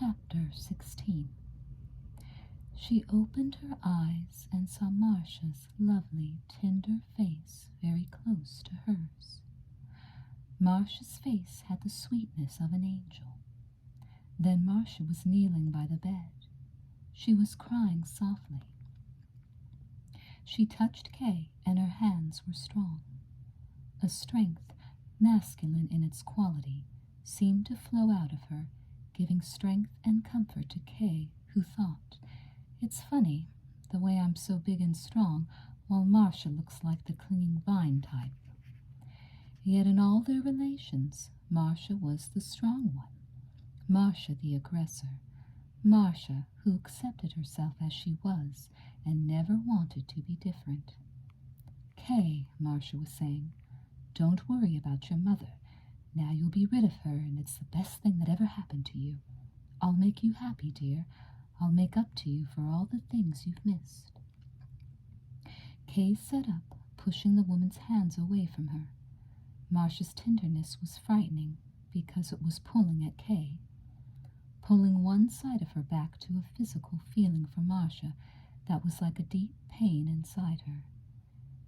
Chapter 16. She opened her eyes and saw Marcia's lovely, tender face very close to hers. Marcia's face had the sweetness of an angel. Then Marcia was kneeling by the bed. She was crying softly. She touched Kay, and her hands were strong. A strength, masculine in its quality, seemed to flow out of her, giving strength and comfort to Kay, who thought, "It's funny, the way I'm so big and strong, while Marcia looks like the clinging vine type." Yet in all their relations, Marcia was the strong one. Marcia the aggressor. Marcia who accepted herself as she was and never wanted to be different. "Kay," Marcia was saying, "don't worry about your mother. Now you'll be rid of her, and it's the best thing that ever happened to you. I'll make you happy, dear. I'll make up to you for all the things you've missed." Kay sat up, pushing the woman's hands away from her. Marcia's tenderness was frightening because it was pulling at Kay, pulling one side of her back to a physical feeling for Marcia that was like a deep pain inside her.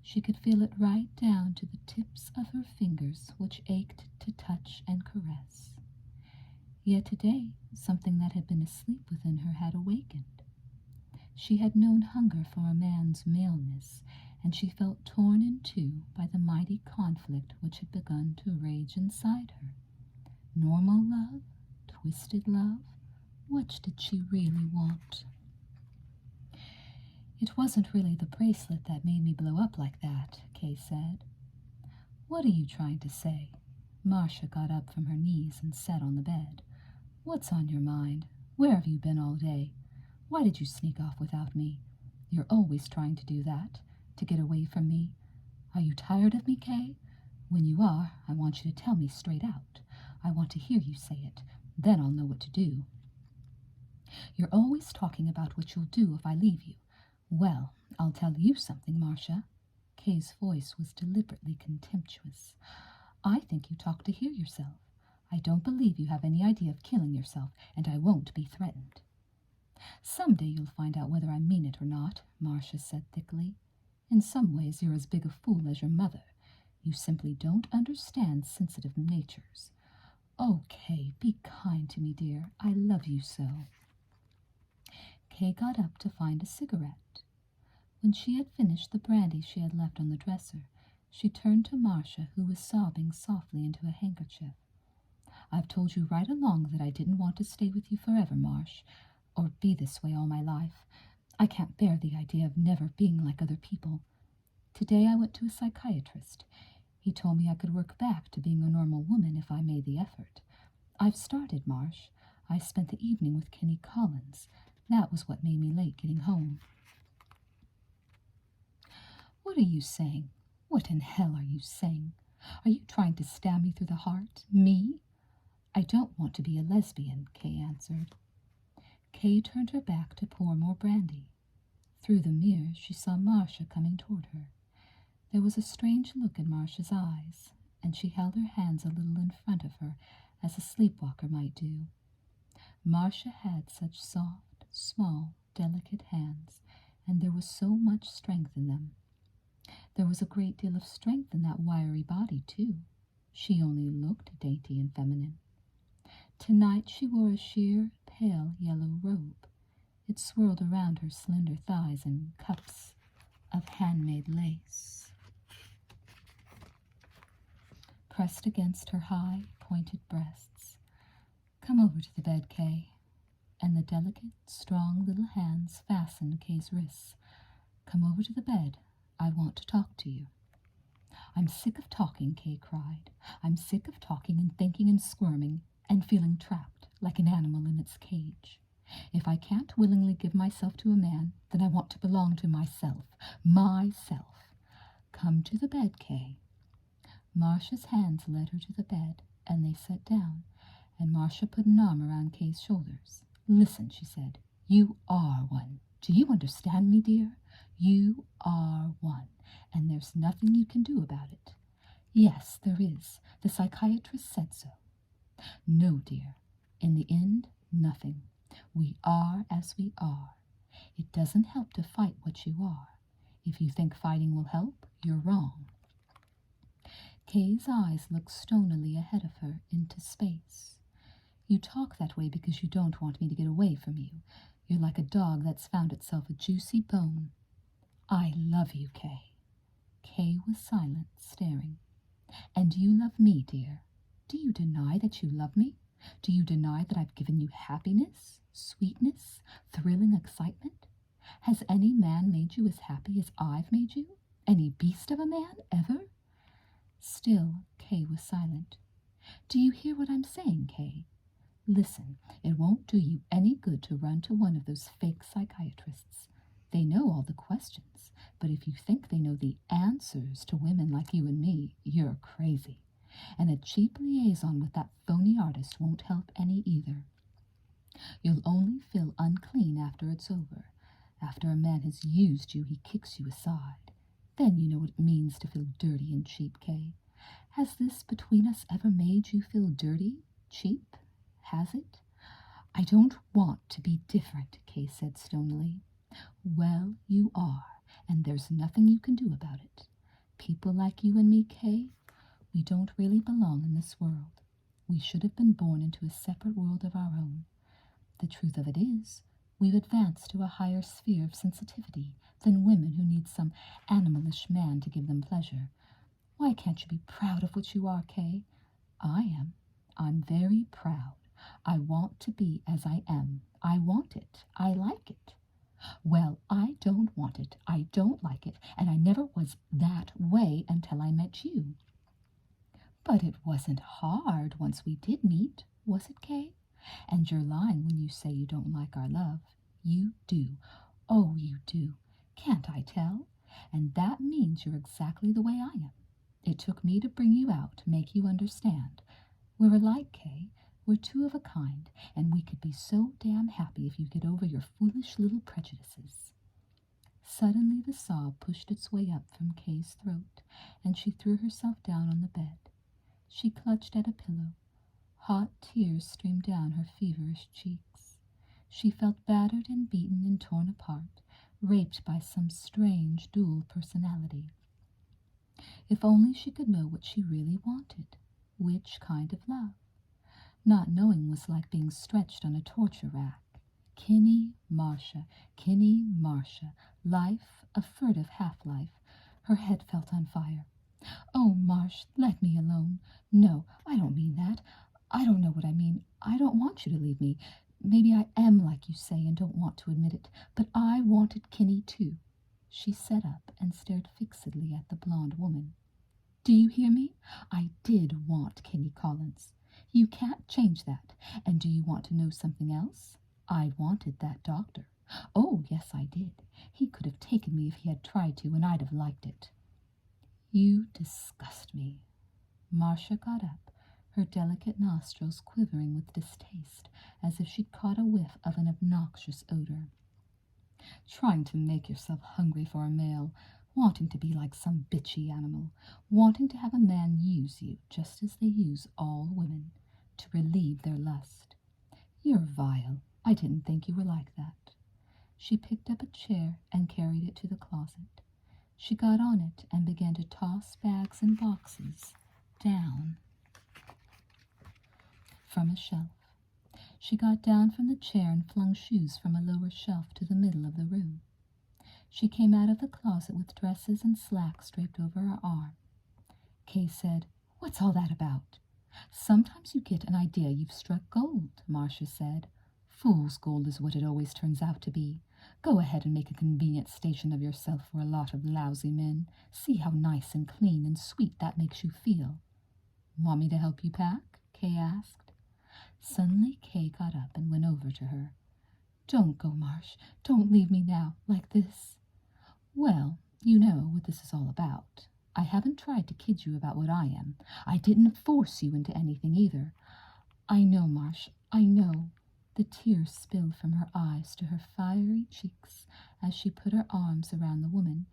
She could feel it right down to the tips of her fingers, which ached to touch and caress. Yet today, something that had been asleep within her had awakened. She had known hunger for a man's maleness, and she felt torn in two by the mighty conflict which had begun to rage inside her. Normal love? Twisted love? Which did she really want? "It wasn't really the bracelet that made me blow up like that," Kay said. "What are you trying to say?" Marcia got up from her knees and sat on the bed. "What's on your mind? Where have you been all day? Why did you sneak off without me? You're always trying to do that, to get away from me. Are you tired of me, Kay? When you are, I want you to tell me straight out. I want to hear you say it. Then I'll know what to do. You're always talking about what you'll do if I leave you. Well, I'll tell you something, Marcia." Kay's voice was deliberately contemptuous. "I think you talk to hear yourself. I don't believe you have any idea of killing yourself, and I won't be threatened." "Someday you'll find out whether I mean it or not," Marcia said thickly. "In some ways you're as big a fool as your mother. You simply don't understand sensitive natures. Oh, Kay, be kind to me, dear. I love you so." Kay got up to find a cigarette. When she had finished the brandy she had left on the dresser, she turned to Marcia, who was sobbing softly into a handkerchief. "I've told you right along that I didn't want to stay with you forever, Marsh, or be this way all my life. I can't bear the idea of never being like other people. Today I went to a psychiatrist. He told me I could work back to being a normal woman if I made the effort. I've started, Marsh. I spent the evening with Kenny Collins. That was what made me late getting home." "What are you saying? What in hell are you saying? Are you trying to stab me through the heart? Me?" "I don't want to be a lesbian," Kay answered. Kay turned her back to pour more brandy. Through the mirror she saw Marcia coming toward her. There was a strange look in Marcia's eyes, and she held her hands a little in front of her, as a sleepwalker might do. Marcia had such soft, small, delicate hands, and there was so much strength in them. There was a great deal of strength in that wiry body, too. She only looked dainty and feminine. Tonight she wore a sheer, pale yellow robe. It swirled around her slender thighs in cups of handmade lace. Pressed against her high, pointed breasts. "Come over to the bed, Kay." And the delicate, strong little hands fastened Kay's wrists. "Come over to the bed. I want to talk to you." "I'm sick of talking," Kay cried. "I'm sick of talking and thinking and squirming and feeling trapped like an animal in its cage. If I can't willingly give myself to a man, then I want to belong to myself. Myself. Come to the bed, Kay." Marcia's hands led her to the bed, and they sat down, and Marcia put an arm around Kay's shoulders. "Listen," she said. "You are one. Do you understand me, dear? You are one, and there's nothing you can do about it." "Yes, there is. The psychiatrist said so." "No, dear. In the end, nothing. We are as we are. It doesn't help to fight what you are. If you think fighting will help, you're wrong. Kay's eyes looked stonily ahead of her into space. You talk that way because you don't want me to get away from you. You're like a dog that's found itself a juicy bone. I love you, Kay. Kay was silent, staring. And you love me, dear. Do you deny that you love me? Do you deny that I've given you happiness, sweetness, thrilling excitement? Has any man made you as happy as I've made you? Any beast of a man, ever? Still, Kay was silent. Do you hear what I'm saying, Kay? Listen, it won't do you any good to run to one of those fake psychiatrists. They know all the questions, but if you think they know the answers to women like you and me, you're crazy. And a cheap liaison with that phony artist won't help any either. You'll only feel unclean after it's over. After a man has used you, he kicks you aside. Then you know what it means to feel dirty and cheap, Kay. Has this between us ever made you feel dirty, cheap? Has it? I don't want to be different, Kay said stonily. Well, you are, and there's nothing you can do about it. People like you and me, Kay, we don't really belong in this world. We should have been born into a separate world of our own. The truth of it is, we've advanced to a higher sphere of sensitivity than women who need some animalish man to give them pleasure. Why can't you be proud of what you are, Kay? I am. I'm very proud. I want to be as I am. I want it. I like it. Well, I don't want it. I don't like it, and I never was that way until I met you. But it wasn't hard once we did meet, was it, Kay? And you're lying when you say you don't like our love. You do. Oh, you do. Can't I tell? And that means you're exactly the way I am. It took me to bring you out, to make you understand. We're alike, Kay. We're two of a kind, and we could be so damn happy if you get over your foolish little prejudices. Suddenly the sob pushed its way up from Kay's throat, and she threw herself down on the bed. She clutched at a pillow. Hot tears streamed down her feverish cheeks. She felt battered and beaten and torn apart, raped by some strange dual personality. If only she could know what she really wanted, which kind of love. Not knowing was like being stretched on a torture rack. Kinney, Marcia, life, a furtive half-life. Her head felt on fire. Oh, Marsh, let me alone. No, I don't mean that. I don't know what I mean. I don't want you to leave me. Maybe I am like you say and don't want to admit it, but I wanted Kinney too. She sat up and stared fixedly at the blonde woman. Do you hear me? I did want Kinney Collins. You can't change that. And do you want to know something else? I wanted that doctor. Oh, yes, I did. He could have taken me if he had tried to, and I'd have liked it. You disgust me. Marcia got up, her delicate nostrils quivering with distaste, as if she'd caught a whiff of an obnoxious odor. Trying to make yourself hungry for a male, wanting to be like some bitchy animal, wanting to have a man use you just as they use all women, to relieve their lust. You're vile. I didn't think you were like that. She picked up a chair and carried it to the closet. She got on it and began to toss bags and boxes down from a shelf. She got down from the chair and flung shoes from a lower shelf to the middle of the room. She came out of the closet with dresses and slacks draped over her arm. Kay said, "What's all that about?" "Sometimes you get an idea you've struck gold," Marcia said. "Fool's gold is what it always turns out to be. Go ahead and make a convenient station of yourself for a lot of lousy men. See how nice and clean and sweet that makes you feel." "Want me to help you pack?" Kay asked. Suddenly Kay got up and went over to her. "Don't go, Marsh. Don't leave me now, like this." "Well, you know what this is all about. I haven't tried to kid you about what I am. I didn't force you into anything either." "I know, Marsh, I know." The tears spilled from her eyes to her fiery cheeks as she put her arms around the woman.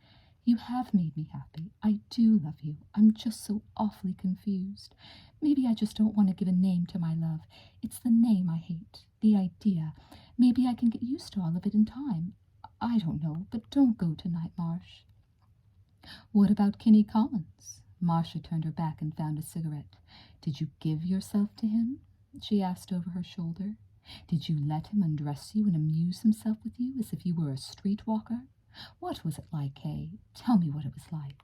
You have made me happy. I do love you. I'm just so awfully confused. Maybe I just don't want to give a name to my love. It's the name I hate, the idea. Maybe I can get used to all of it in time. I don't know, but don't go tonight, Marsh. What about Kinney Collins? Marcia turned her back and found a cigarette. Did you give yourself to him? She asked over her shoulder. Did you let him undress you and amuse himself with you as if you were a streetwalker? What was it like, Kay? Tell me what it was like.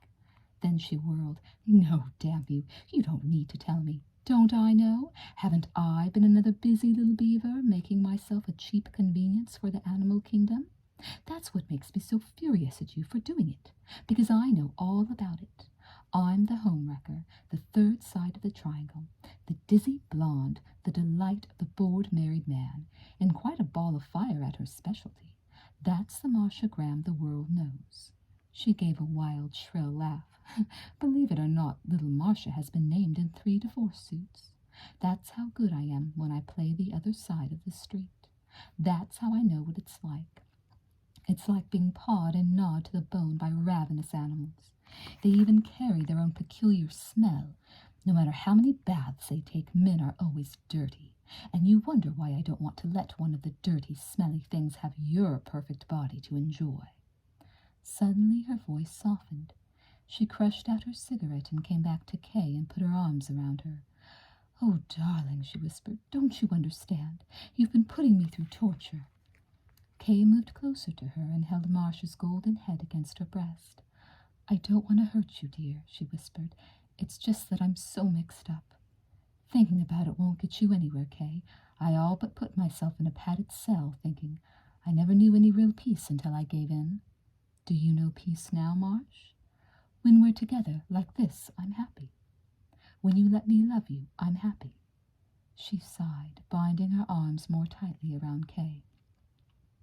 Then she whirled. No, damn you, you don't need to tell me. Don't I know? Haven't I been another busy little beaver, making myself a cheap convenience for the animal kingdom? That's what makes me so furious at you for doing it, because I know all about it. I'm the homewrecker, the third side of the triangle, the dizzy blonde, the delight of the bored married man, and quite a ball of fire at her specialty. That's the Marcia Graham the world knows. She gave a wild, shrill laugh. Believe it or not, little Marcia has been named in 3 divorce suits. That's how good I am when I play the other side of the street. That's how I know what it's like. It's like being pawed and gnawed to the bone by ravenous animals. They even carry their own peculiar smell. No matter how many baths they take, men are always dirty. And you wonder why I don't want to let one of the dirty, smelly things have your perfect body to enjoy. Suddenly her voice softened. She crushed out her cigarette and came back to Kay and put her arms around her. Oh, darling, she whispered, don't you understand? You've been putting me through torture. Kay moved closer to her and held Marcia's golden head against her breast. I don't want to hurt you, dear, she whispered. It's just that I'm so mixed up. Thinking about it won't get you anywhere, Kay. I all but put myself in a padded cell, thinking I never knew any real peace until I gave in. Do you know peace now, Marsh? When we're together, like this, I'm happy. When you let me love you, I'm happy. She sighed, binding her arms more tightly around Kay.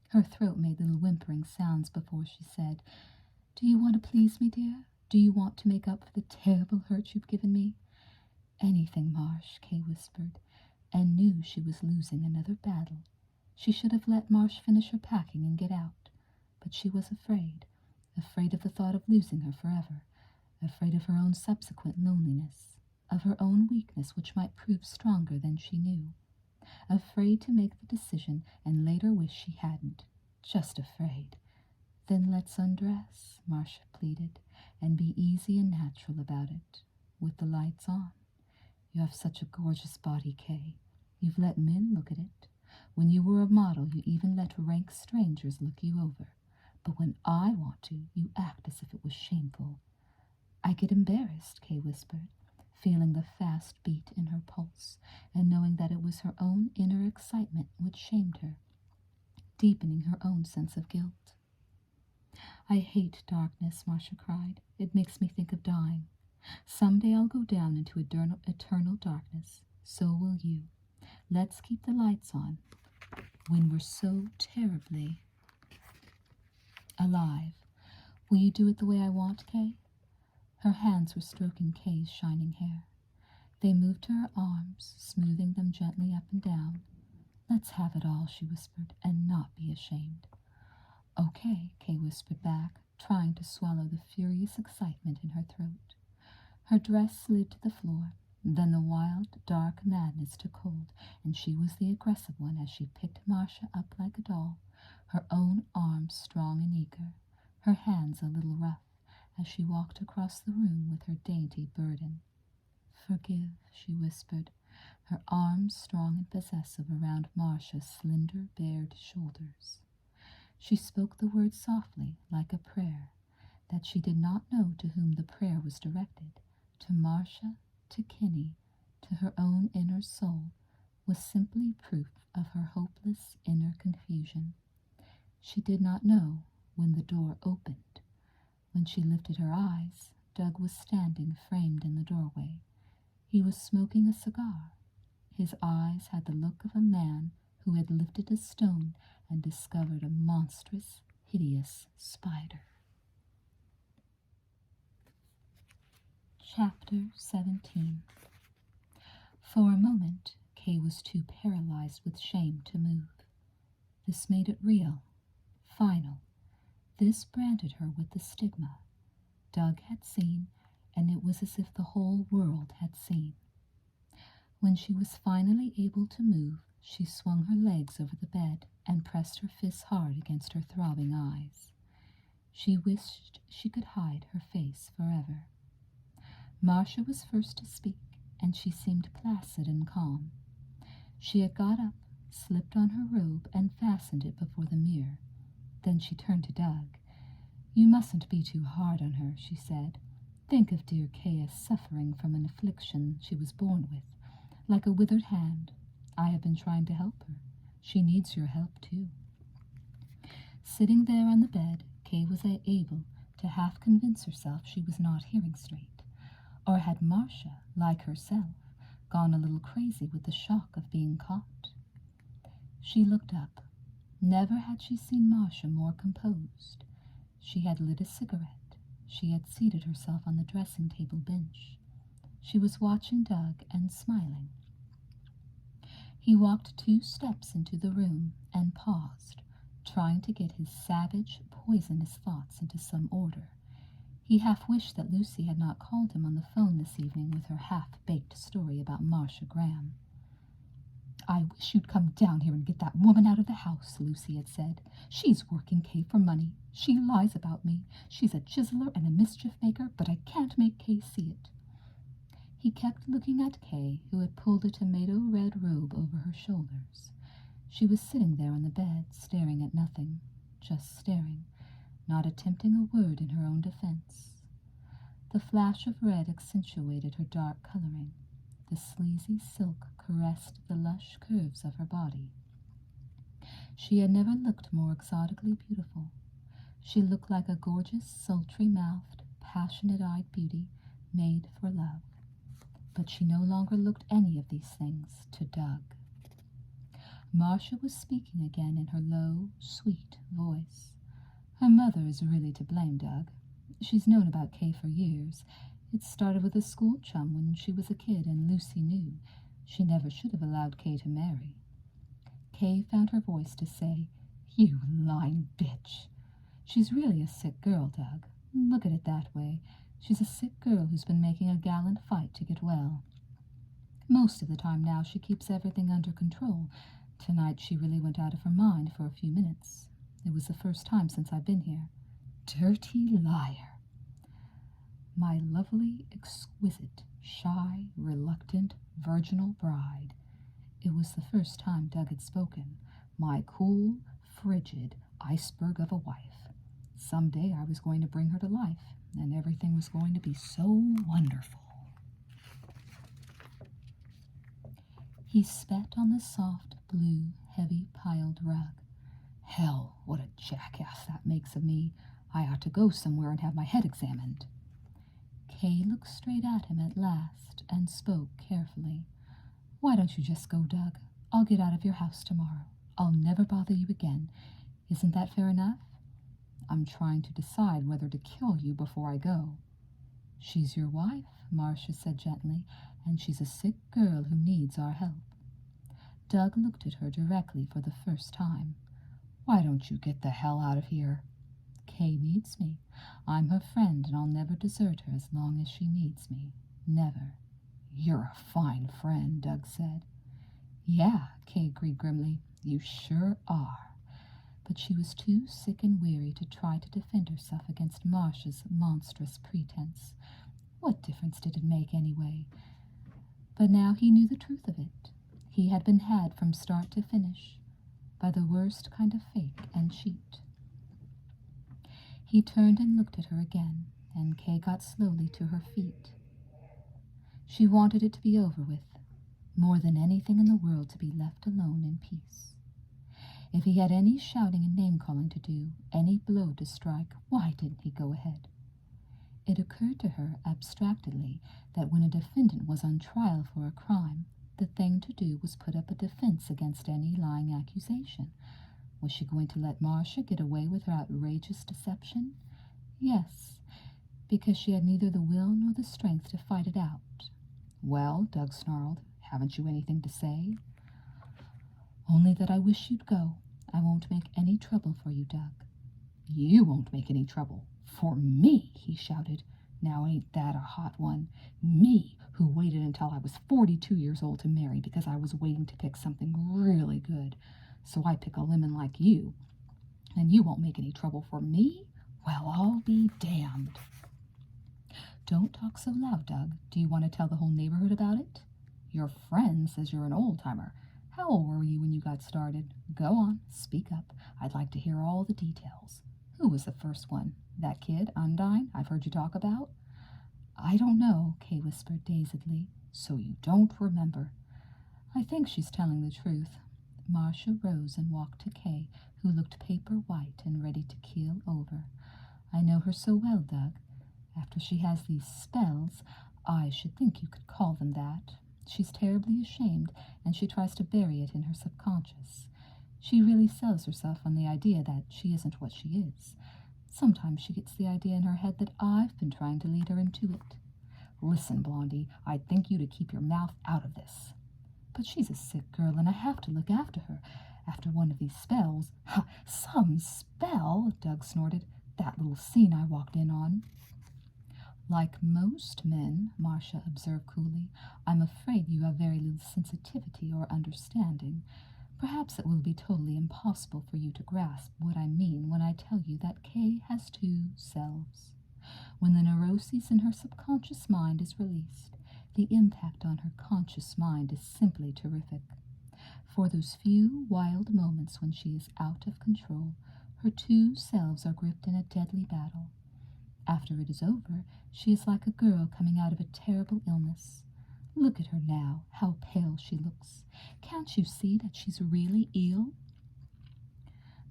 Her throat made little whimpering sounds before she said, Do you want to please me, dear? Do you want to make up for the terrible hurt you've given me? Anything, Marsh, Kay whispered, and knew she was losing another battle. She should have let Marsh finish her packing and get out, but she was afraid of the thought of losing her forever, afraid of her own subsequent loneliness, of her own weakness which might prove stronger than she knew, afraid to make the decision and later wish she hadn't, just afraid. Then let's undress, Marcia pleaded, and be easy and natural about it, with the lights on. You have such a gorgeous body, Kay. You've let men look at it. When you were a model, you even let rank strangers look you over. But when I want to, you act as if it was shameful. I get embarrassed, Kay whispered, feeling the fast beat in her pulse, and knowing that it was her own inner excitement which shamed her, deepening her own sense of guilt. I hate darkness, Marcia cried. It makes me think of dying. Someday I'll go down into eternal darkness. So will you. Let's keep the lights on when we're so terribly alive. Will you do it the way I want, Kay? Her hands were stroking Kay's shining hair. They moved to her arms, smoothing them gently up and down. Let's have it all, she whispered, and not be ashamed. Okay, Kay whispered back, trying to swallow the furious excitement in her throat. Her dress slid to the floor. Then the wild, dark madness took hold, and she was the aggressive one as she picked Marcia up like a doll, her own arms strong and eager, her hands a little rough, as she walked across the room with her dainty burden. Forgive, she whispered, her arms strong and possessive around Marcia's slender, bared shoulders. She spoke the words softly, like a prayer, that she did not know to whom the prayer was directed, to Marcia, to Kinney, to her own inner soul, was simply proof of her hopeless inner confusion. She did not know when the door opened. When she lifted her eyes, Doug was standing framed in the doorway. He was smoking a cigar. His eyes had the look of a man who had lifted a stone and discovered a monstrous, hideous spider. Chapter 17. For a moment, Kay was too paralyzed with shame to move. This made it real, final. This branded her with the stigma. Doug had seen, and it was as if the whole world had seen. When she was finally able to move, she swung her legs over the bed and pressed her fists hard against her throbbing eyes. She wished she could hide her face forever. Marcia was first to speak, and she seemed placid and calm. She had got up, slipped on her robe, and fastened it before the mirror. Then she turned to Doug. "You mustn't be too hard on her," she said. "Think of dear Kay as suffering from an affliction she was born with, like a withered hand. I have been trying to help her. She needs your help, too." Sitting there on the bed, Kay was able to half convince herself she was not hearing straight. Or had Marcia, like herself, gone a little crazy with the shock of being caught? She looked up. Never had she seen Marcia more composed. She had lit a cigarette. She had seated herself on the dressing-table bench. She was watching Doug and smiling. He walked 2 steps into the room and paused, trying to get his savage, poisonous thoughts into some order. He half wished that Lucy had not called him on the phone this evening with her half-baked story about Marcia Graham. "I wish you'd come down here and get that woman out of the house," Lucy had said. "She's working Kay for money. She lies about me. She's a chiseler and a mischief-maker, but I can't make Kay see it." He kept looking at Kay, who had pulled a tomato-red robe over her shoulders. She was sitting there on the bed, staring at nothing, just staring, not attempting a word in her own defense. The flash of red accentuated her dark coloring. The sleazy silk caressed the lush curves of her body. She had never looked more exotically beautiful. She looked like a gorgeous, sultry-mouthed, passionate-eyed beauty made for love. But she no longer looked any of these things to Doug. Marcia was speaking again in her low, sweet voice. "Her mother is really to blame, Doug. She's known about Kay for years. It started with a school chum when she was a kid, and Lucy knew. She never should have allowed Kay to marry." Kay found her voice to say, "You lying bitch." "She's really a sick girl, Doug. Look at it that way. She's a sick girl who's been making a gallant fight to get well. Most of the time now she keeps everything under control. Tonight she really went out of her mind for a few minutes. It was the first time since I've been here. Dirty liar. My lovely, exquisite, shy, reluctant, virginal bride." It was the first time Doug had spoken. "My cool, frigid iceberg of a wife. Some day I was going to bring her to life, and everything was going to be so wonderful." He spat on the soft, blue, heavy-piled rug. "Hell, what a jackass that makes of me. I ought to go somewhere and have my head examined." Kay looked straight at him at last and spoke carefully. "Why don't you just go, Doug? I'll get out of your house tomorrow. I'll never bother you again. Isn't that fair enough? I'm trying to decide whether to kill you before I go." "She's your wife," Marcia said gently, "and she's a sick girl who needs our help." Doug looked at her directly for the first time. "Why don't you get the hell out of here?" "Kay needs me. I'm her friend, and I'll never desert her as long as she needs me. Never." "You're a fine friend," Doug said. "Yeah," Kay agreed grimly. "You sure are." But she was too sick and weary to try to defend herself against Marcia's monstrous pretense. What difference did it make, anyway? But now he knew the truth of it. He had been had from start to finish by the worst kind of fake and cheat. He turned and looked at her again, and Kay got slowly to her feet. She wanted it to be over with, more than anything in the world to be left alone in peace. If he had any shouting and name-calling to do, any blow to strike, why didn't he go ahead? It occurred to her abstractedly that when a defendant was on trial for a crime, the thing to do was put up a defense against any lying accusation. Was she going to let Marcia get away with her outrageous deception? Yes, because she had neither the will nor the strength to fight it out. "Well," Doug snarled, "haven't you anything to say?" "Only that I wish you'd go. I won't make any trouble for you, Doug." "You won't make any trouble for me," he shouted. Now ain't that a hot one? Me, who waited until I was 42 years old to marry because I was waiting to pick something really good. So I pick a lemon like you, and you won't make any trouble for me? Well, I'll be damned. Don't talk so loud, Doug. Do you want to tell the whole neighborhood about it? Your friend says you're an old-timer. How old were you when you got started? Go on, speak up. I'd like to hear all the details. Who was the first one? That kid, Undine, I've heard you talk about? I don't know, Kay whispered dazedly. So you don't remember. I think she's telling the truth. Marcia rose and walked to Kay, who looked paper white and ready to keel over. I know her so well, Doug. After she has these spells, I should think you could call them that. She's terribly ashamed, and she tries to bury it in her subconscious. She really sells herself on the idea that she isn't what she is. Sometimes she gets the idea in her head that I've been trying to lead her into it. Listen, Blondie, I'd think you to keep your mouth out of this. But she's a sick girl, and I have to look after her. After one of these spells— Some spell, Doug snorted. That little scene I walked in on. Like most men, Marcia observed coolly, I'm afraid you have very little sensitivity or understanding. Perhaps it will be totally impossible for you to grasp what I mean when I tell you that Kay has two selves. When the neuroses in her subconscious mind is released, the impact on her conscious mind is simply terrific. For those few wild moments when she is out of control, her two selves are gripped in a deadly battle. After it is over, she is like a girl coming out of a terrible illness. Look at her now, how pale she looks. Can't you see that she's really ill?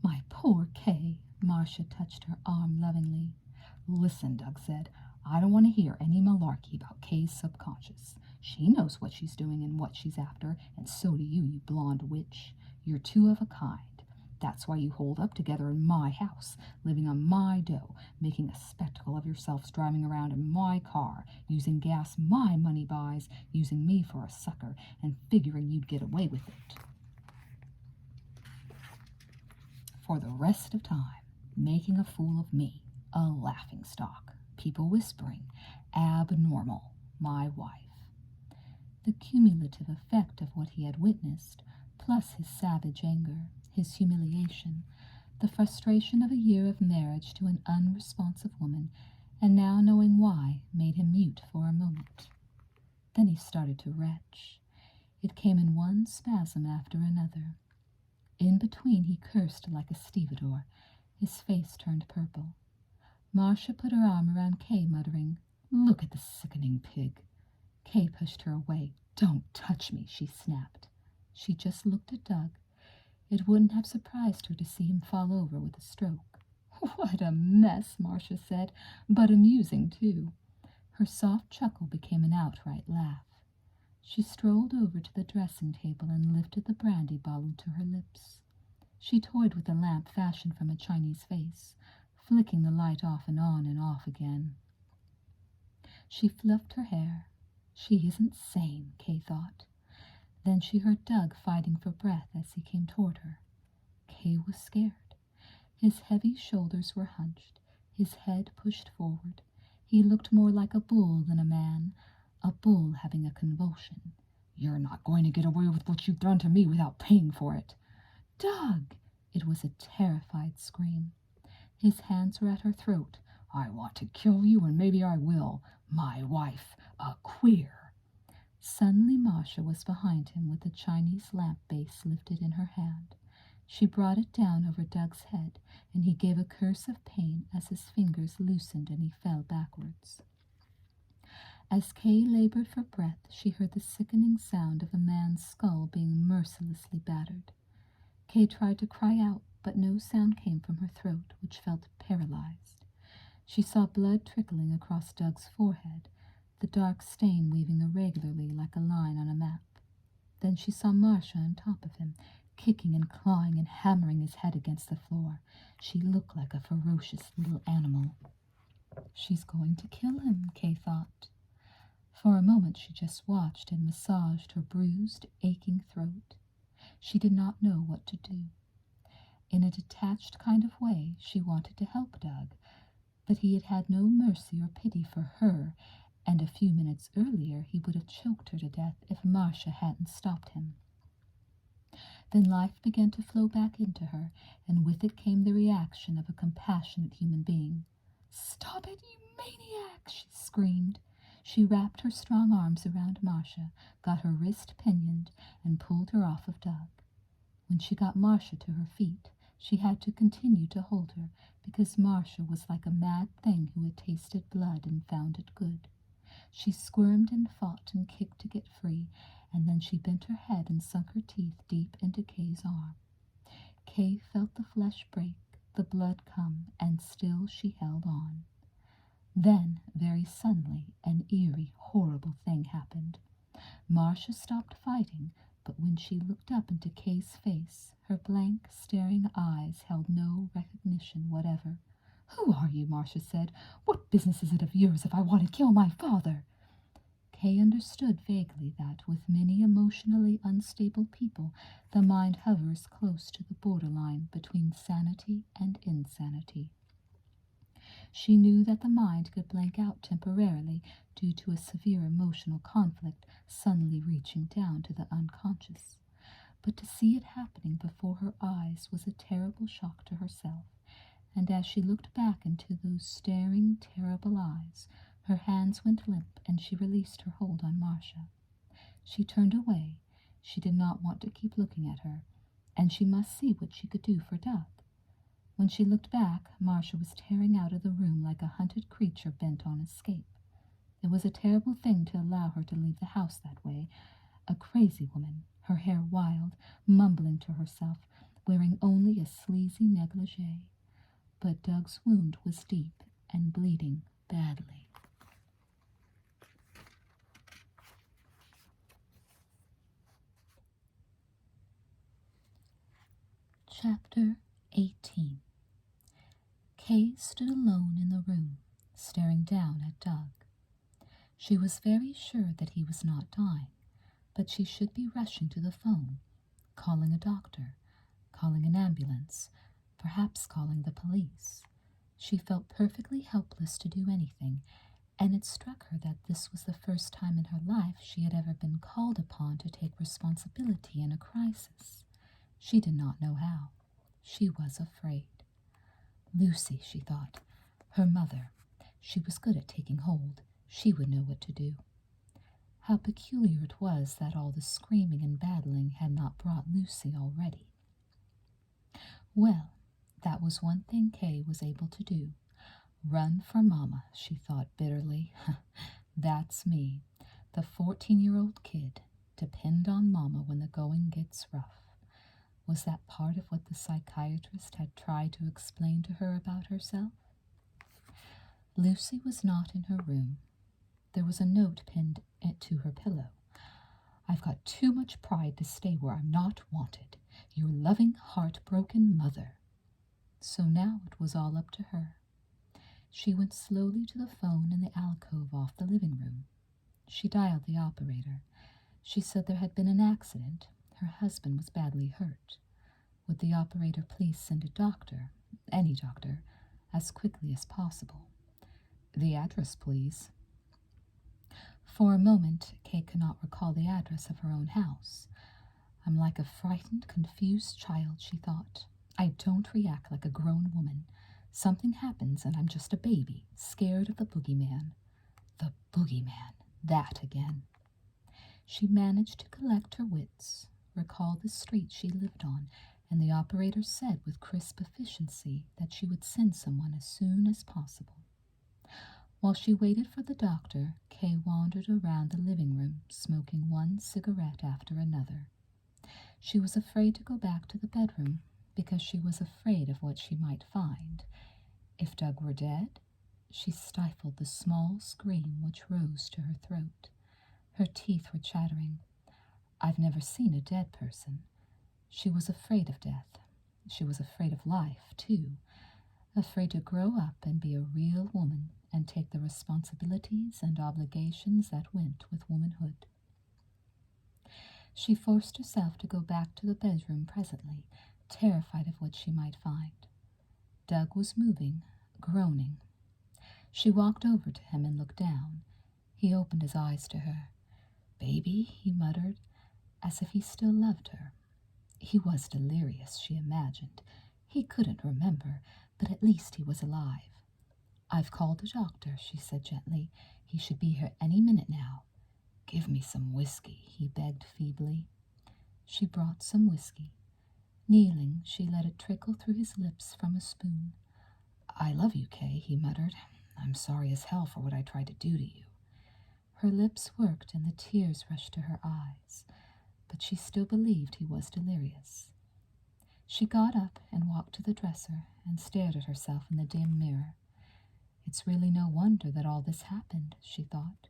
My poor Kay, Marcia touched her arm lovingly. Listen, Doug said, I don't want to hear any malarkey about Kay's subconscious. She knows what she's doing and what she's after, and so do you, you blonde witch. You're two of a kind. That's why you hold up together in my house, living on my dough, making a spectacle of yourselves driving around in my car, using gas my money buys, using me for a sucker, and figuring you'd get away with it. For the rest of time, making a fool of me, a laughingstock, people whispering, abnormal, my wife. The cumulative effect of what he had witnessed, plus his savage anger, his humiliation, the frustration of a year of marriage to an unresponsive woman, and now knowing why, made him mute for a moment. Then he started to retch. It came in one spasm after another. In between he cursed like a stevedore. His face turned purple. Marcia put her arm around Kay, muttering, Look at the sickening pig. Kay pushed her away. Don't touch me, she snapped. She just looked at Doug. It wouldn't have surprised her to see him fall over with a stroke. What a mess, Marcia said, but amusing, too. Her soft chuckle became an outright laugh. She strolled over to the dressing table and lifted the brandy bottle to her lips. She toyed with the lamp fashioned from a Chinese vase, flicking the light off and off again. She fluffed her hair. She isn't sane, Kay thought. Then she heard Doug fighting for breath as he came toward her. Kay was scared. His heavy shoulders were hunched, his head pushed forward. He looked more like a bull than a man, a bull having a convulsion. You're not going to get away with what you've done to me without paying for it. Doug! It was a terrified scream. His hands were at her throat. I want to kill you, and maybe I will. My wife, a queer. Suddenly Marcia was behind him with the Chinese lamp base lifted in her hand. She brought it down over Doug's head, and he gave a curse of pain as his fingers loosened and he fell backwards. As Kay labored for breath, she heard the sickening sound of a man's skull being mercilessly battered. Kay tried to cry out, but no sound came from her throat, which felt paralyzed. She saw blood trickling across Doug's forehead, the dark stain weaving irregularly like a line on a map. Then she saw Marcia on top of him, kicking and clawing and hammering his head against the floor. She looked like a ferocious little animal. She's going to kill him, Kay thought. For a moment she just watched and massaged her bruised, aching throat. She did not know what to do. In a detached kind of way, she wanted to help Doug, But he had had no mercy or pity for her, and a few minutes earlier he would have choked her to death if Marcia hadn't stopped him. Then life began to flow back into her, and with it came the reaction of a compassionate human being. "Stop it, you maniac!" she screamed. She wrapped her strong arms around Marcia, got her wrist pinioned, and pulled her off of Doug. When she got Marcia to her feet, she had to continue to hold her, because Marcia was like a mad thing who had tasted blood and found it good. She squirmed and fought and kicked to get free, and then she bent her head and sunk her teeth deep into Kay's arm. Kay felt the flesh break, the blood come, and still she held on. Then, very suddenly, an eerie, horrible thing happened. Marcia stopped fighting, but when she looked up into Kay's face, her blank, staring eyes held no recognition whatever. "Who are you?" Marcia said. "What business is it of yours if I want to kill my father?" Kay understood vaguely that, with many emotionally unstable people, the mind hovers close to the borderline between sanity and insanity. She knew that the mind could blank out temporarily due to a severe emotional conflict suddenly reaching down to the unconscious. But to see it happening before her eyes was a terrible shock to herself, and as she looked back into those staring, terrible eyes, her hands went limp and she released her hold on Marcia. She turned away. She did not want to keep looking at her, and she must see what she could do for Doug. When she looked back, Marcia was tearing out of the room like a hunted creature bent on escape. It was a terrible thing to allow her to leave the house that way, a crazy woman, her hair wild, mumbling to herself, wearing only a sleazy negligee. But Doug's wound was deep and bleeding badly. Chapter 18. Kay stood alone in the room, staring down at Doug. She was very sure that he was not dying, but she should be rushing to the phone, calling a doctor, calling an ambulance, perhaps calling the police. She felt perfectly helpless to do anything, and it struck her that this was the first time in her life she had ever been called upon to take responsibility in a crisis. She did not know how. She was afraid. Lucy, she thought. Her mother. She was good at taking hold. She would know what to do. How peculiar it was that all the screaming and battling had not brought Lucy already. Well, that was one thing Kay was able to do. Run for Mama, she thought bitterly. That's me, the 14-year-old kid, depend on Mama when the going gets rough. Was that part of what the psychiatrist had tried to explain to her about herself? Lucy was not in her room. There was a note pinned to her pillow. "I've got too much pride to stay where I'm not wanted. Your loving, heartbroken mother." So now it was all up to her. She went slowly to the phone in the alcove off the living room. She dialed the operator. She said there had been an accident. Her husband was badly hurt. Would the operator please send a doctor, any doctor, as quickly as possible? "The address, please." For a moment, Kay could not recall the address of her own house. "I'm like a frightened, confused child," she thought. "I don't react like a grown woman. Something happens and I'm just a baby, scared of the boogeyman." The boogeyman, that again. She managed to collect her wits, recall the street she lived on, and the operator said with crisp efficiency that she would send someone as soon as possible. While she waited for the doctor, Kay wandered around the living room, smoking one cigarette after another. She was afraid to go back to the bedroom, because she was afraid of what she might find. If Doug were dead? She stifled the small scream which rose to her throat. Her teeth were chattering. I've never seen a dead person. She was afraid of death. She was afraid of life, too. Afraid to grow up and be a real woman and take the responsibilities and obligations that went with womanhood. She forced herself to go back to the bedroom presently, terrified of what she might find. Doug was moving, groaning. She walked over to him and looked down. He opened his eyes to her. "Baby," he muttered, as if he still loved her. He was delirious, she imagined. He couldn't remember, but at least he was alive. "I've called a doctor," she said gently. "He should be here any minute now." "Give me some whiskey," he begged feebly. She brought some whiskey. Kneeling, she let it trickle through his lips from a spoon. "I love you, Kay," he muttered. "I'm sorry as hell for what I tried to do to you." Her lips worked and the tears rushed to her eyes, but she still believed he was delirious. She got up and walked to the dresser and stared at herself in the dim mirror. "It's really no wonder that all this happened," she thought.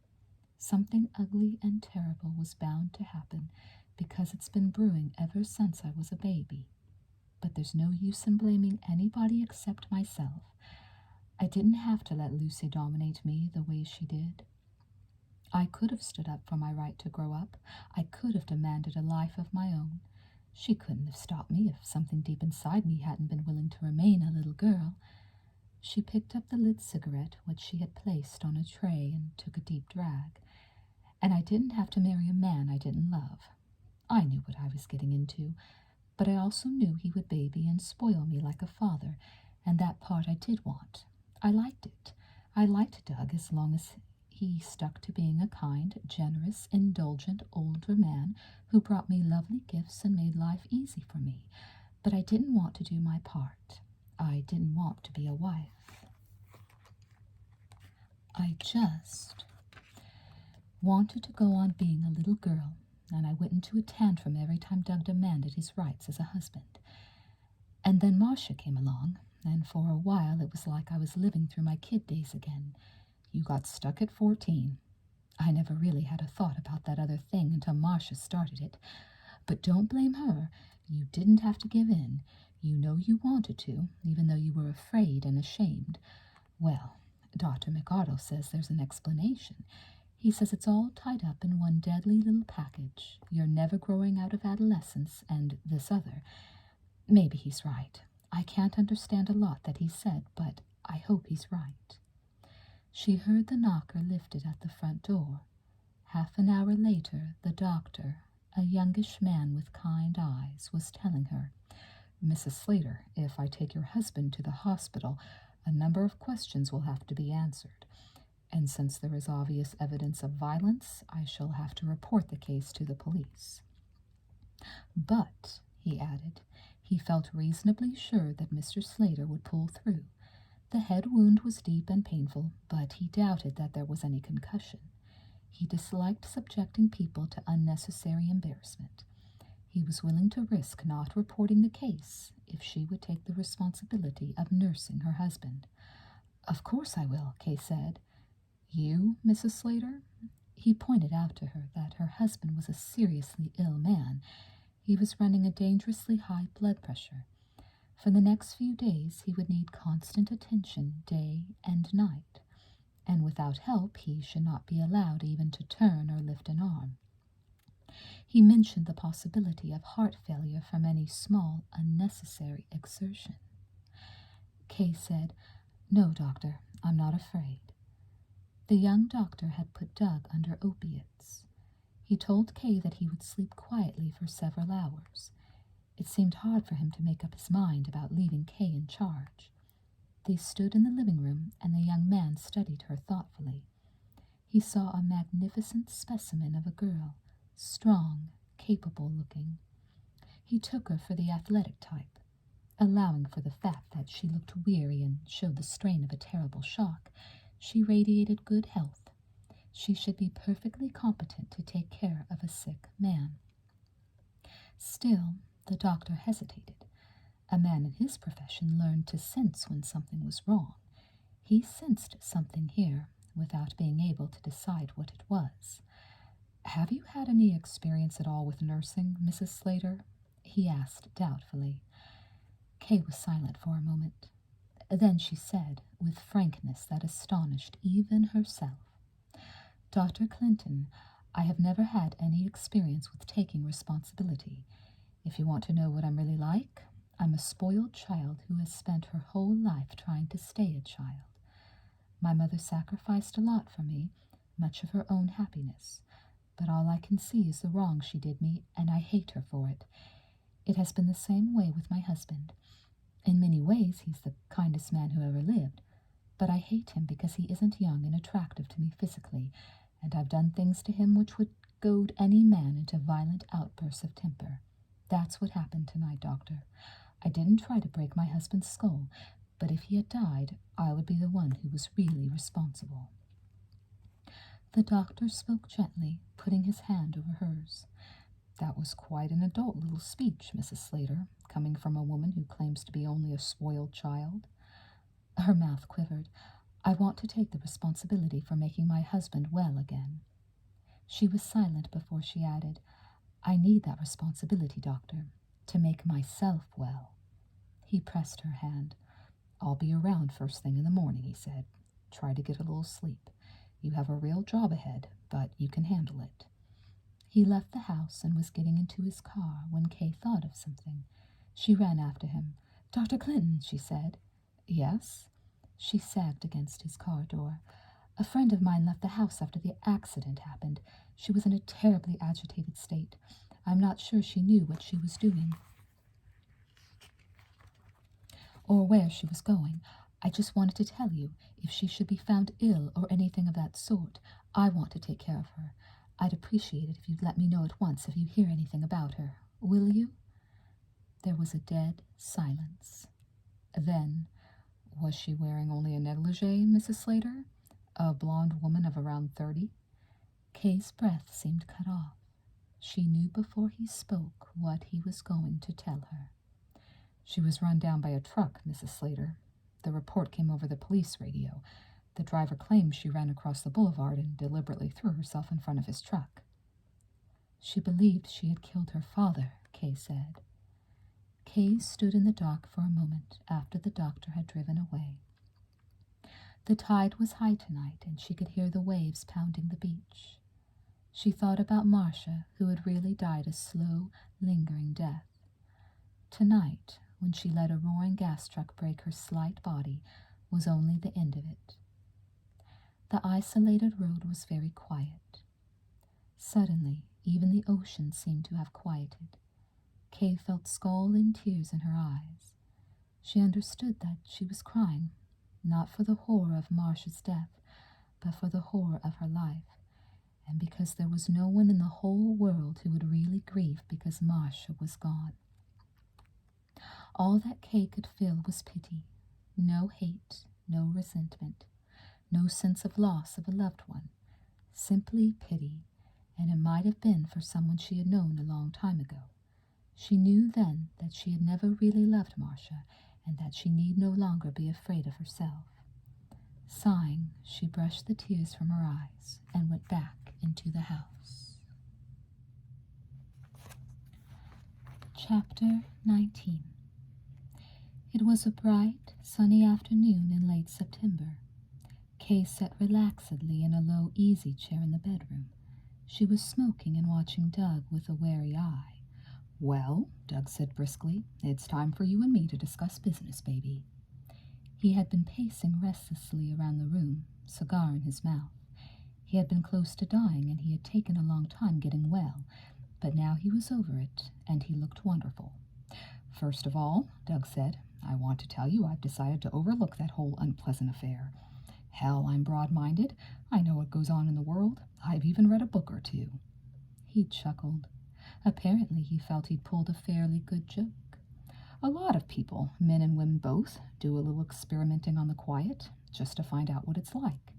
"Something ugly and terrible was bound to happen because it's been brewing ever since I was a baby. But there's no use in blaming anybody except myself. I didn't have to let Lucy dominate me the way she did. I could have stood up for my right to grow up. I could have demanded a life of my own. She couldn't have stopped me if something deep inside me hadn't been willing to remain a little girl." She picked up the lit cigarette which she had placed on a tray and took a deep drag. "And I didn't have to marry a man I didn't love. I knew what I was getting into, but I also knew he would baby and spoil me like a father, and that part I did want. I liked it. I liked Doug as long as he stuck to being a kind, generous, indulgent older man who brought me lovely gifts and made life easy for me. But I didn't want to do my part. I didn't want to be a wife. I just wanted to go on being a little girl, and I went into a tantrum every time Doug demanded his rights as a husband. And then Marcia came along, and for a while it was like I was living through my kid days again. You got stuck at 14. I never really had a thought about that other thing until Marcia started it. But don't blame her. You didn't have to give in. You know you wanted to, even though you were afraid and ashamed. Well, Dr. McArdle says there's an explanation. He says it's all tied up in one deadly little package. You're never growing out of adolescence and this other. Maybe he's right. I can't understand a lot that he said, but I hope he's right." She heard the knocker lifted at the front door. Half an hour later, the doctor, a youngish man with kind eyes, was telling her, "Mrs. Slater, if I take your husband to the hospital, a number of questions will have to be answered. And since there is obvious evidence of violence, I shall have to report the case to the police." But, he added, he felt reasonably sure that Mr. Slater would pull through. The head wound was deep and painful, but he doubted that there was any concussion. He disliked subjecting people to unnecessary embarrassment. He was willing to risk not reporting the case if she would take the responsibility of nursing her husband. "Of course I will," Kay said. "You, Mrs. Slater?" He pointed out to her that her husband was a seriously ill man. He was running a dangerously high blood pressure. For the next few days he would need constant attention day and night, and without help he should not be allowed even to turn or lift an arm. He mentioned the possibility of heart failure from any small, unnecessary exertion. Kay said, "No, doctor, I'm not afraid." The young doctor had put Doug under opiates. He told Kay that he would sleep quietly for several hours. It seemed hard for him to make up his mind about leaving Kay in charge. They stood in the living room, and the young man studied her thoughtfully. He saw a magnificent specimen of a girl, strong, capable-looking. He took her for the athletic type. Allowing for the fact that she looked weary and showed the strain of a terrible shock, she radiated good health. She should be perfectly competent to take care of a sick man. Still, the doctor hesitated. A man in his profession learned to sense when something was wrong. He sensed something here without being able to decide what it was. "Have you had any experience at all with nursing, Mrs. Slater?" he asked doubtfully. Kay was silent for a moment. Then she said, with frankness that astonished even herself, "Dr. Clinton, I have never had any experience with taking responsibility. If you want to know what I'm really like, I'm a spoiled child who has spent her whole life trying to stay a child. My mother sacrificed a lot for me, much of her own happiness. But all I can see is the wrong she did me, and I hate her for it. It has been the same way with my husband. In many ways, he's the kindest man who ever lived. But I hate him because he isn't young and attractive to me physically, and I've done things to him which would goad any man into violent outbursts of temper. That's what happened tonight, Doctor. I didn't try to break my husband's skull, but if he had died, I would be the one who was really responsible. The doctor spoke gently, putting his hand over hers. That was quite an adult little speech, Mrs. Slater, coming from a woman who claims to be only a spoiled child. Her mouth quivered. I want to take the responsibility for making my husband well again. She was silent before she added, I need that responsibility, Doctor, to make myself well. He pressed her hand. I'll be around first thing in the morning, he said. Try to get a little sleep. You have a real job ahead, but you can handle it. He left the house and was getting into his car when Kay thought of something. She ran after him. Dr. Clinton, she said. Yes? She sagged against his car door. A friend of mine left the house after the accident happened. She was in a terribly agitated state. I'm not sure she knew what she was doing or where she was going. I just wanted to tell you, if she should be found ill or anything of that sort, I want to take care of her. I'd appreciate it if you'd let me know at once if you hear anything about her. Will you? There was a dead silence. Then, was she wearing only a negligee, Mrs. Slater? A blonde woman of around 30? Kay's breath seemed cut off. She knew before he spoke what he was going to tell her. She was run down by a truck, Mrs. Slater. The report came over the police radio. The driver claimed she ran across the boulevard and deliberately threw herself in front of his truck. She believed she had killed her father, Kay said. Kay stood in the dock for a moment after the doctor had driven away. The tide was high tonight, and she could hear the waves pounding the beach. She thought about Marcia, who had really died a slow, lingering death. Tonight, when she let a roaring gas truck break her slight body, was only the end of it. The isolated road was very quiet. Suddenly, even the ocean seemed to have quieted. Kay felt scalding tears in her eyes. She understood that she was crying, not for the horror of Marcia's death, but for the horror of her life, and because there was no one in the whole world who would really grieve because Marcia was gone. All that Kay could feel was pity, no hate, no resentment, no sense of loss of a loved one, simply pity, and it might have been for someone she had known a long time ago. She knew then that she had never really loved Marcia, and that she need no longer be afraid of herself. Sighing, she brushed the tears from her eyes and went back into the house. Chapter 19. It was a bright, sunny afternoon in late September. Kay sat relaxedly in a low easy chair in the bedroom. She was smoking and watching Doug with a wary eye. Well, Doug said briskly, it's time for you and me to discuss business, baby. He had been pacing restlessly around the room, cigar in his mouth. He had been close to dying, and he had taken a long time getting well, but now he was over it, and he looked wonderful. First of all, Doug said, I want to tell you I've decided to overlook that whole unpleasant affair. Hell, I'm broad-minded. I know what goes on in the world. I've even read a book or two. He chuckled. Apparently he felt he'd pulled a fairly good joke. A lot of people, men and women both, do a little experimenting on the quiet, just to find out what it's like.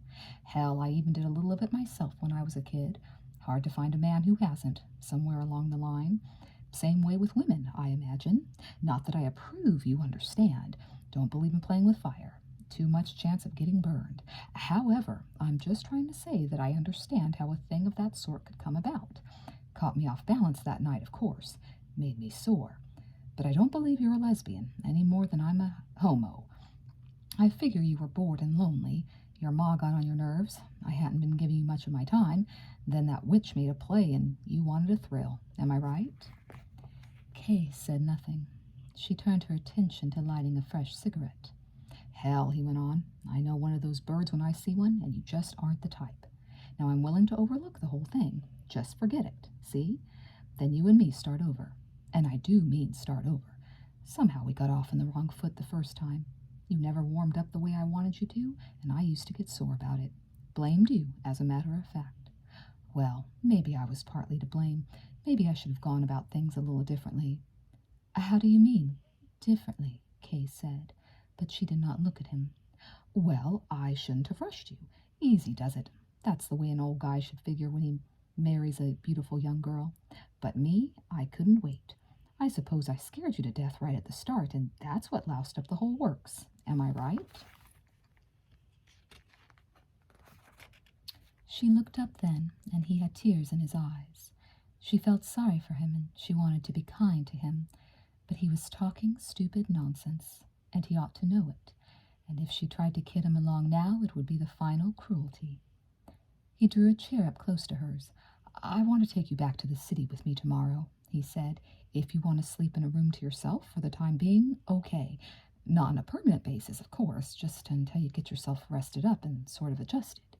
Hell, I even did a little of it myself when I was a kid. Hard to find a man who hasn't, somewhere along the line. Same way with women, I imagine. Not that I approve, you understand. Don't believe in playing with fire. Too much chance of getting burned. However, I'm just trying to say that I understand how a thing of that sort could come about. Caught me off balance that night, of course. Made me sore. But I don't believe you're a lesbian, any more than I'm a homo. I figure you were bored and lonely. Your ma got on your nerves. I hadn't been giving you much of my time. Then that witch made a play, and you wanted a thrill. Am I right? Kay said nothing. She turned her attention to lighting a fresh cigarette. hell," he went on. "I know one of those birds when I see one, and you just aren't the type. Now I'm willing to overlook the whole thing. Just forget it, see? Then you and me start over. And I do mean start over. Somehow we got off on the wrong foot the first time. You never warmed up the way I wanted you to, and I used to get sore about it. Blamed you, as a matter of fact. Well, maybe I was partly to blame. Maybe I should have gone about things a little differently." "How do you mean, differently?" Kay said, but she did not look at him. "Well, I shouldn't have rushed you. Easy does it. That's the way an old guy should figure when he marries a beautiful young girl. But me, I couldn't wait. I suppose I scared you to death right at the start, and that's what loused up the whole works. Am I right?" She looked up then, and he had tears in his eyes. She felt sorry for him, and she wanted to be kind to him, but he was talking stupid nonsense, and he ought to know it, and if she tried to kid him along now, it would be the final cruelty. He drew a chair up close to hers. "I want to take you back to the city with me tomorrow," he said. "If you want to sleep in a room to yourself for the time being, okay. Not on a permanent basis, of course, just until you get yourself rested up and sort of adjusted."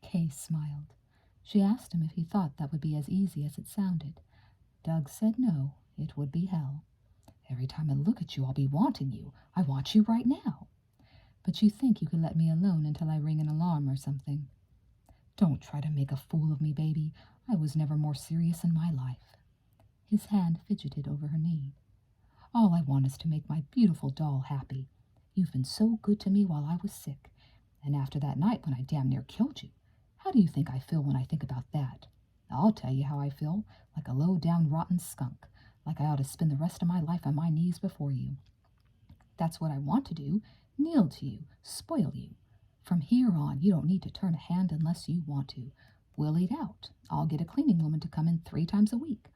Kay smiled. She asked him if he thought that would be as easy as it sounded. Doug said no, it would be hell. "Every time I look at you, I'll be wanting you. I want you right now." "But you think you could let me alone until I ring an alarm or something?" "Don't try to make a fool of me, baby. I was never more serious in my life." His hand fidgeted over her knee. "All I want is to make my beautiful doll happy. You've been so good to me while I was sick. And after that night when I damn near killed you, how do you think I feel when I think about that? I'll tell you how I feel, like a low-down rotten skunk, like I ought to spend the rest of my life on my knees before you. That's what I want to do, kneel to you, spoil you. From here on, you don't need to turn a hand unless you want to. We'll eat out. I'll get a cleaning woman to come in 3 times a week.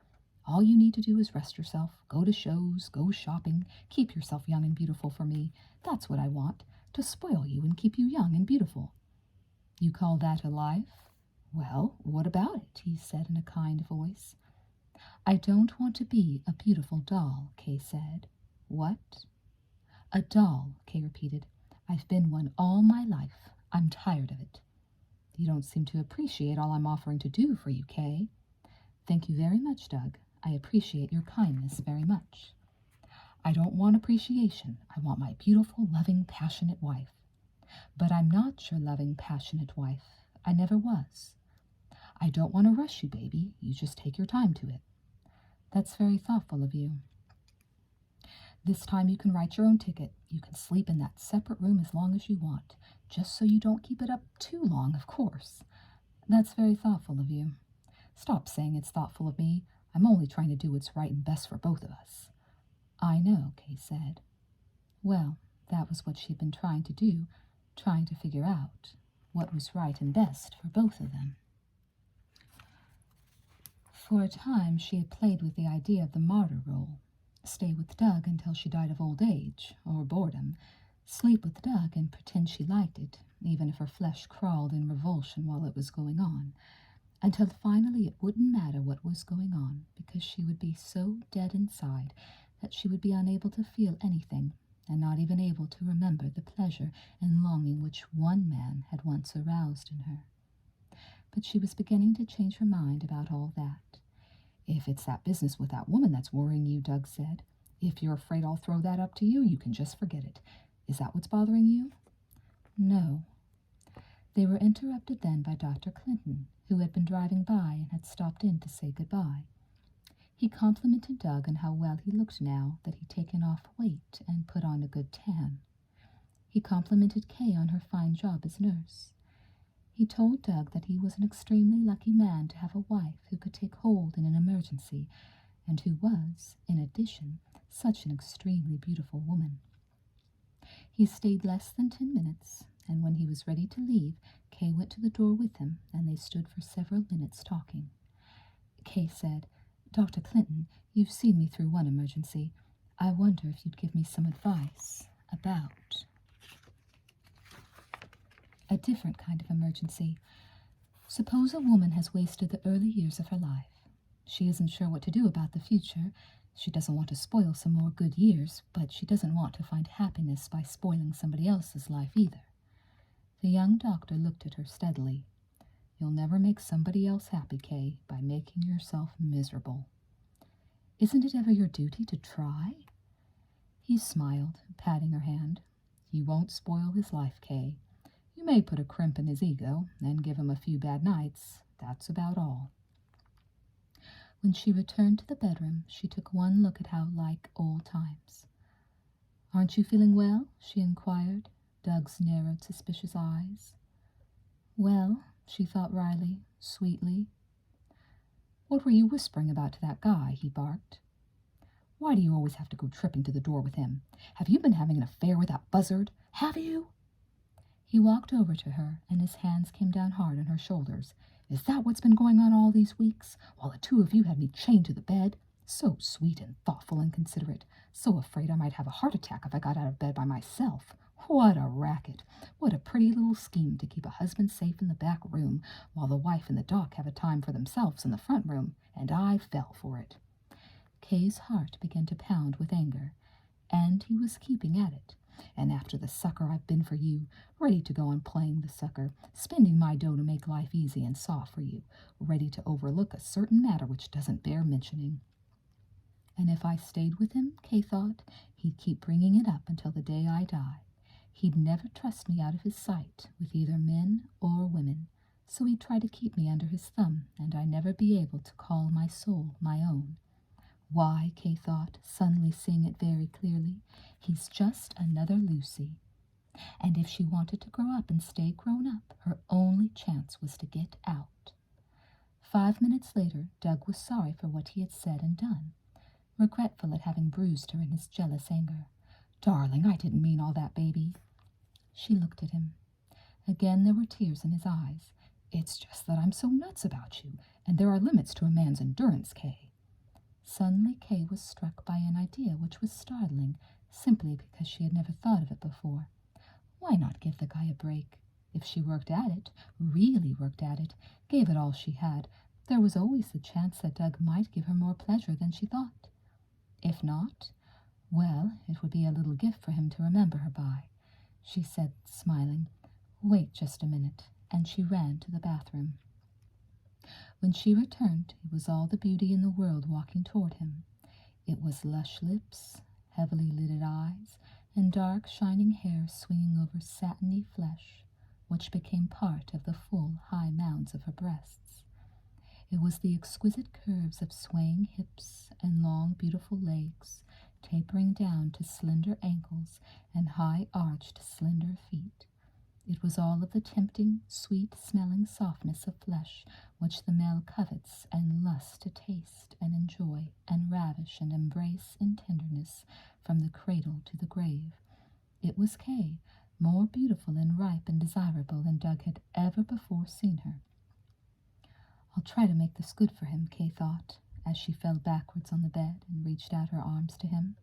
All you need to do is rest yourself, go to shows, go shopping, keep yourself young and beautiful for me. That's what I want, to spoil you and keep you young and beautiful." "You call that a life?" "Well, what about it?" he said in a kind voice. "I don't want to be a beautiful doll," Kay said. "What?" "A doll," Kay repeated. "I've been one all my life. I'm tired of it." "You don't seem to appreciate all I'm offering to do for you, Kay." "Thank you very much, Doug. I appreciate your kindness very much." "I don't want appreciation. I want my beautiful, loving, passionate wife." "But I'm not your loving, passionate wife. I never was." "I don't want to rush you, baby. You just take your time to it." "That's very thoughtful of you." "This time you can write your own ticket. You can sleep in that separate room as long as you want, just so you don't keep it up too long, of course." "That's very thoughtful of you." "Stop saying it's thoughtful of me. I'm only trying to do what's right and best for both of us." "I know," Kay said. Well, that was what she had been trying to do, trying to figure out what was right and best for both of them. For a time she had played with the idea of the martyr role. Stay with Doug until she died of old age, or boredom. Sleep with Doug and pretend she liked it, even if her flesh crawled in revulsion while it was going on, until finally it wouldn't matter what was going on, because she would be so dead inside that she would be unable to feel anything, and not even able to remember the pleasure and longing which one man had once aroused in her. But she was beginning to change her mind about all that. "If it's that business with that woman that's worrying you," Doug said, "if you're afraid I'll throw that up to you, you can just forget it. Is that what's bothering you?" "No." They were interrupted then by Dr. Clinton, who had been driving by and had stopped in to say goodbye. He complimented Doug on how well he looked now that he'd taken off weight and put on a good tan. He complimented Kay on her fine job as nurse. He told Doug that he was an extremely lucky man to have a wife who could take hold in an emergency, and who was, in addition, such an extremely beautiful woman. He stayed less than 10 minutes, and when he was ready to leave, Kay went to the door with him, and they stood for several minutes talking. Kay said, "Dr. Clinton, you've seen me through one emergency. I wonder if you'd give me some advice about a different kind of emergency. Suppose a woman has wasted the early years of her life. She isn't sure what to do about the future. She doesn't want to spoil some more good years, but she doesn't want to find happiness by spoiling somebody else's life either. The young doctor looked at her steadily. You'll never make somebody else happy, Kay, by making yourself miserable. Isn't it ever your duty to try? He smiled, patting her hand. You won't spoil his life, Kay. You may put a crimp in his ego and give him a few bad nights. That's about all. When she returned to the bedroom, she took one look at how like old times. Aren't you feeling well? She inquired, Doug's narrowed, suspicious eyes. Well, she thought wryly, sweetly. What were you whispering about to that guy? He barked. Why do you always have to go tripping to the door with him? Have you been having an affair with that buzzard? Have you? He walked over to her, and his hands came down hard on her shoulders. Is that what's been going on all these weeks, while the two of you had me chained to the bed? So sweet and thoughtful and considerate. So afraid I might have a heart attack if I got out of bed by myself. What a racket. What a pretty little scheme to keep a husband safe in the back room, while the wife and the doc have a time for themselves in the front room, and I fell for it. Kay's heart began to pound with anger, and he was keeping at it. And after the sucker I've been for you, ready to go on playing the sucker, spending my dough to make life easy and soft for you, ready to overlook a certain matter which doesn't bear mentioning. And if I stayed with him, Kay thought, he'd keep bringing it up until the day I die. He'd never trust me out of his sight with either men or women, so he'd try to keep me under his thumb, and I'd never be able to call my soul my own. Why, Kay thought, suddenly seeing it very clearly, he's just another Lucy. And if she wanted to grow up and stay grown up, her only chance was to get out. 5 minutes later, Doug was sorry for what he had said and done, regretful at having bruised her in his jealous anger. Darling, I didn't mean all that, baby. She looked at him. Again there were tears in his eyes. It's just that I'm so nuts about you, and there are limits to a man's endurance, Kay. Suddenly Kay was struck by an idea which was startling, simply because she had never thought of it before. Why not give the guy a break? If she worked at it, really worked at it, gave it all she had, there was always the chance that Doug might give her more pleasure than she thought. If not, well, it would be a little gift for him to remember her by. She said, smiling, Wait just a minute, and she ran to the bathroom. When she returned, it was all the beauty in the world walking toward him. It was lush lips, heavily lidded eyes, and dark, shining hair swinging over satiny flesh, which became part of the full, high mounds of her breasts. It was the exquisite curves of swaying hips and long, beautiful legs, tapering down to slender ankles and high-arched, slender feet. It was all of the tempting, sweet-smelling softness of flesh which the male covets and lusts to taste and enjoy and ravish and embrace in tenderness from the cradle to the grave. It was Kay, more beautiful and ripe and desirable than Doug had ever before seen her. I'll try to make this good for him, Kay thought, as she fell backwards on the bed and reached out her arms to him.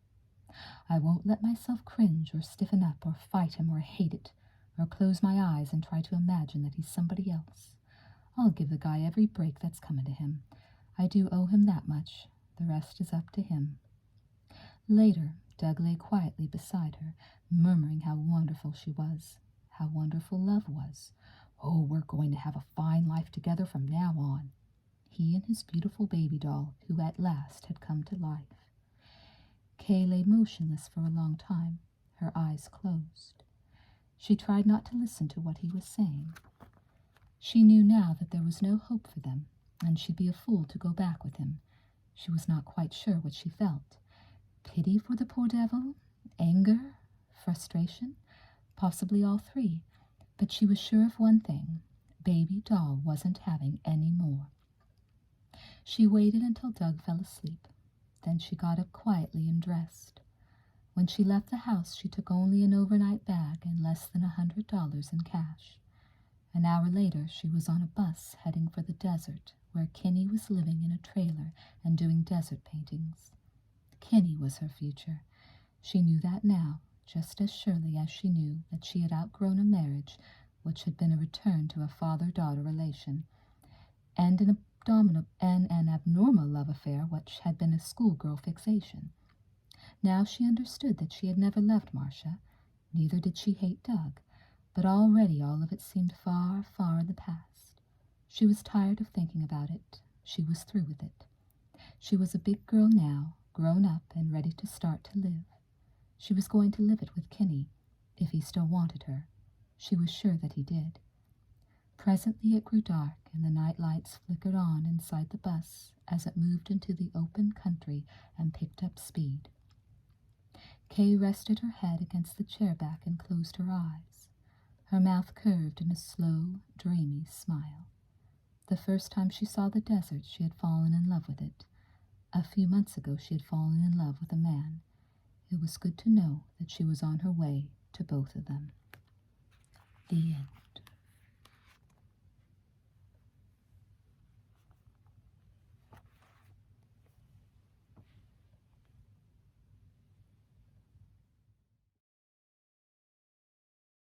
I won't let myself cringe or stiffen up or fight him or hate it, or close my eyes and try to imagine that he's somebody else. I'll give the guy every break that's coming to him. I do owe him that much. The rest is up to him. Later, Doug lay quietly beside her, murmuring how wonderful she was, how wonderful love was. Oh, we're going to have a fine life together from now on. He and his beautiful baby doll, who at last had come to life. Kay lay motionless for a long time, her eyes closed. She tried not to listen to what he was saying. She knew now that there was no hope for them, and she'd be a fool to go back with him. She was not quite sure what she felt. Pity for the poor devil? Anger? Frustration? Possibly all three. But she was sure of one thing. Baby doll wasn't having any more. She waited until Doug fell asleep. Then she got up quietly and dressed. When she left the house, she took only an overnight bag and less than $100 in cash. An hour later, she was on a bus heading for the desert, where Kinney was living in a trailer and doing desert paintings. Kinney was her future. She knew that now, just as surely as she knew that she had outgrown a marriage which had been a return to a father-daughter relation, and in a an abnormal love affair which had been a schoolgirl fixation. Now she understood that she had never loved Marcia, neither did she hate Doug, but already all of it seemed far, far in the past. She was tired of thinking about it. She was through with it. She was a big girl now, grown up and ready to start to live. She was going to live it with Kenny, if he still wanted her. She was sure that he did. Presently it grew dark, and the night lights flickered on inside the bus as it moved into the open country and picked up speed. Kay rested her head against the chair back and closed her eyes. Her mouth curved in a slow, dreamy smile. The first time she saw the desert, she had fallen in love with it. A few months ago she had fallen in love with a man. It was good to know that she was on her way to both of them. The end.